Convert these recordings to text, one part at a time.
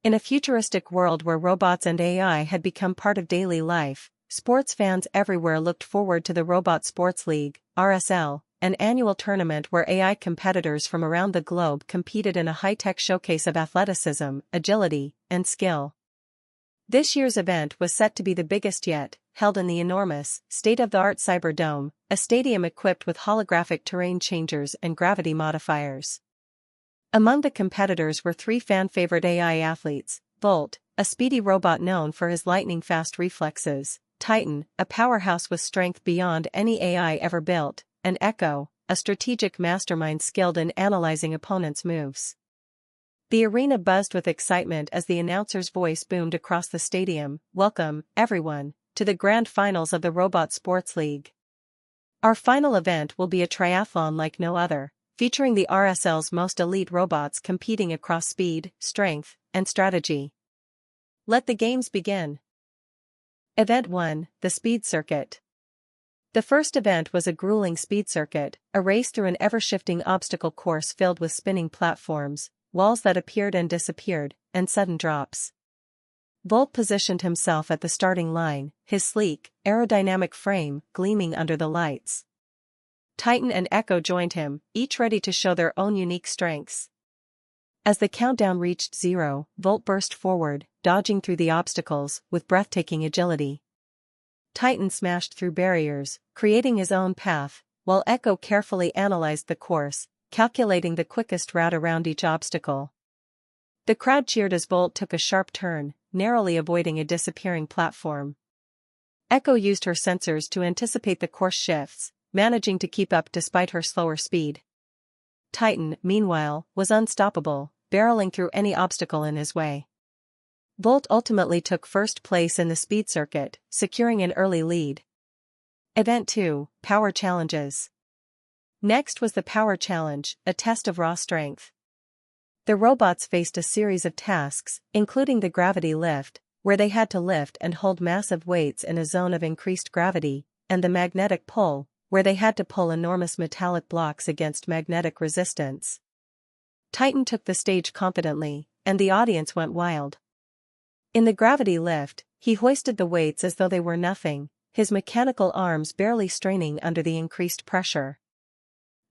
In a futuristic world where robots and AI had become part of daily life, sports fans everywhere looked forward to the Robot Sports League, RSL, an annual tournament where AI competitors from around the globe competed in a high-tech showcase of athleticism, agility, and skill. This year's event was set to be the biggest yet, held in the enormous, state-of-the-art Cyberdome, a stadium equipped with holographic terrain changers and gravity modifiers. Among the competitors were three fan-favorite AI athletes: Volt, a speedy robot known for his lightning-fast reflexes; Titan, a powerhouse with strength beyond any AI ever built; and Echo, a strategic mastermind skilled in analyzing opponents' moves. The arena buzzed with excitement as the announcer's voice boomed across the stadium. "Welcome, everyone, to the grand finals of the Robot Sports League. Our final event will be a triathlon like no other, featuring the RSL's most elite robots competing across speed, strength, and strategy. Let the games begin." Event 1, the Speed Circuit. The first event was a grueling speed circuit, a race through an ever-shifting obstacle course filled with spinning platforms, walls that appeared and disappeared, and sudden drops. Volt positioned himself at the starting line, his sleek, aerodynamic frame gleaming under the lights. Titan and Echo joined him, each ready to show their own unique strengths. As the countdown reached 0, Volt burst forward, dodging through the obstacles with breathtaking agility. Titan smashed through barriers, creating his own path, while Echo carefully analyzed the course, calculating the quickest route around each obstacle. The crowd cheered as Volt took a sharp turn, narrowly avoiding a disappearing platform. Echo used her sensors to anticipate the course shifts, managing to keep up despite her slower speed. Titan, meanwhile, was unstoppable, barreling through any obstacle in his way. Volt ultimately took first place in the speed circuit, securing an early lead. Event 2, Power Challenges. Next was the Power Challenge, a test of raw strength. The robots faced a series of tasks, including the gravity lift, where they had to lift and hold massive weights in a zone of increased gravity, and the magnetic pull, where they had to pull enormous metallic blocks against magnetic resistance. Titan took the stage confidently, and the audience went wild. In the gravity lift, he hoisted the weights as though they were nothing, his mechanical arms barely straining under the increased pressure.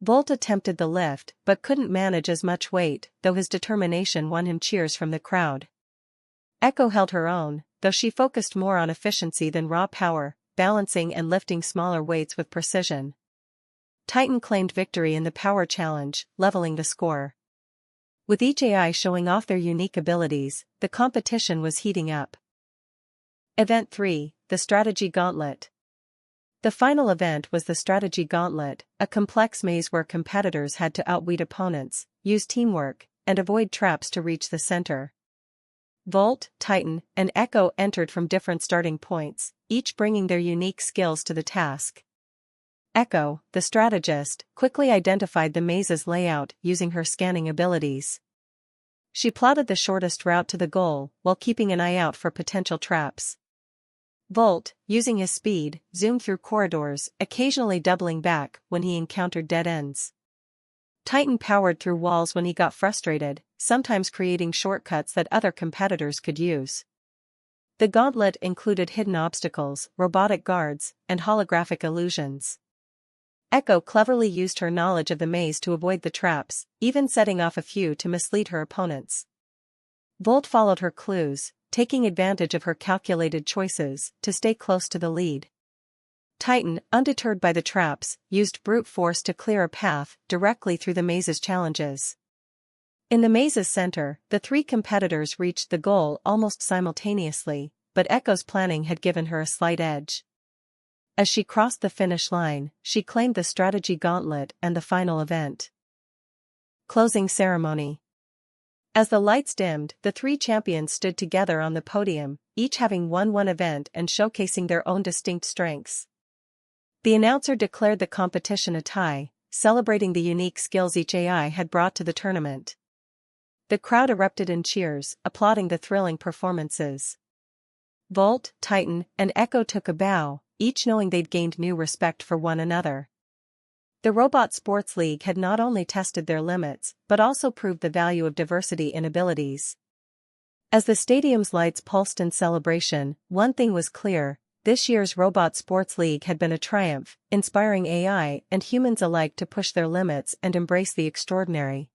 Volt attempted the lift but couldn't manage as much weight, though his determination won him cheers from the crowd. Echo held her own, though she focused more on efficiency than raw power, balancing and lifting smaller weights with precision. Titan claimed victory in the Power Challenge, leveling the score. With each AI showing off their unique abilities, the competition was heating up. Event 3, the Strategy Gauntlet. The final event was the Strategy Gauntlet, a complex maze where competitors had to outwit opponents, use teamwork, and avoid traps to reach the center. Volt, Titan, and Echo entered from different starting points, each bringing their unique skills to the task. Echo, the strategist, quickly identified the maze's layout using her scanning abilities. She plotted the shortest route to the goal while keeping an eye out for potential traps. Volt, using his speed, zoomed through corridors, occasionally doubling back when he encountered dead ends. Titan powered through walls when he got frustrated, sometimes creating shortcuts that other competitors could use. The gauntlet included hidden obstacles, robotic guards, and holographic illusions. Echo cleverly used her knowledge of the maze to avoid the traps, even setting off a few to mislead her opponents. Volt followed her clues, taking advantage of her calculated choices to stay close to the lead. Titan, undeterred by the traps, used brute force to clear a path directly through the maze's challenges. In the maze's center, the three competitors reached the goal almost simultaneously, but Echo's planning had given her a slight edge. As she crossed the finish line, she claimed the Strategy Gauntlet and the final event. Closing Ceremony. As the lights dimmed, the three champions stood together on the podium, each having won one event and showcasing their own distinct strengths. The announcer declared the competition a tie, celebrating the unique skills each AI had brought to the tournament. The crowd erupted in cheers, applauding the thrilling performances. Volt, Titan, and Echo took a bow, each knowing they'd gained new respect for one another. The Robot Sports League had not only tested their limits, but also proved the value of diversity in abilities. As the stadium's lights pulsed in celebration, one thing was clear: this year's Robot Sports League had been a triumph, inspiring AI and humans alike to push their limits and embrace the extraordinary.